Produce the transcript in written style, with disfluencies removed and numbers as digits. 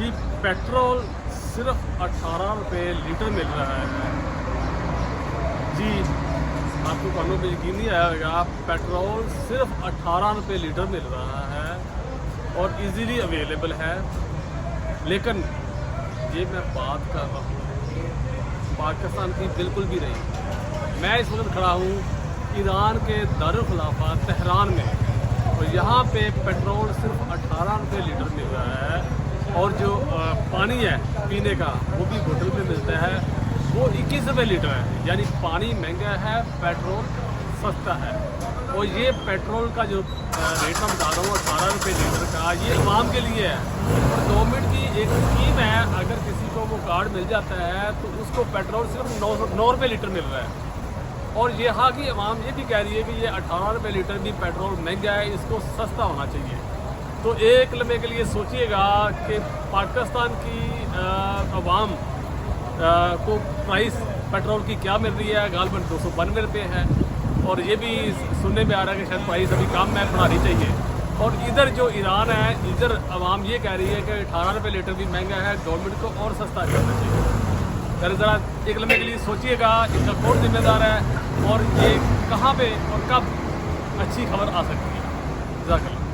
जी petrol सिर्फ 18 रुपये litre मिल रहा है जी। आपको कानों पे यकीन नहीं आया होगा, पेट्रोल सिर्फ 18 रुपये लीटर मिल रहा है और इजीली अवेलेबल है। लेकिन ये मैं बात कर रहा हूँ पाकिस्तान की बिल्कुल भी नहीं। मैं इस वक्त खड़ा हूँ ईरान के दारुल खिलाफा तेहरान में और यहाँ पे पेट्रोल सिर्फ 18 रुपये लीटर मिल रहा है और जो पानी है पीने का वो भी बोतल में मिलता है, वो 21 रुपये लीटर है। यानी पानी महंगा है, पेट्रोल सस्ता है। और ये पेट्रोल का जो रेट मैं बता रहा हूँ 18 रुपये लीटर का, ये आवाम के लिए है। और गवर्नमेंट की एक स्कीम है, अगर किसी को वो कार्ड मिल जाता है तो उसको पेट्रोल सिर्फ 9 रुपये लीटर मिल रहा है। और यहाँ की आवाम ये भी कह रही है कि ये 18 रुपये लीटर भी पेट्रोल महंगा है, इसको सस्ता होना चाहिए। तो एक लम्हे के लिए सोचिएगा कि पाकिस्तान की आवाम को प्राइस पेट्रोल की क्या मिल रही है। गालबन 292 रुपये है और ये भी सुनने में आ रहा है कि शायद प्राइस अभी कम है, बढ़ानी चाहिए। और इधर जो ईरान है, इधर आवाम ये कह रही है कि 18 रुपये लीटर भी महंगा है, गवर्नमेंट को और सस्ता करना चाहिए। अगर ज़रा एक लम्हे के लिए सोचिएगा, इसका कौन जिम्मेदार है और ये कहाँ पे और कब अच्छी खबर आ सकती है। जज़ाकल्लाह।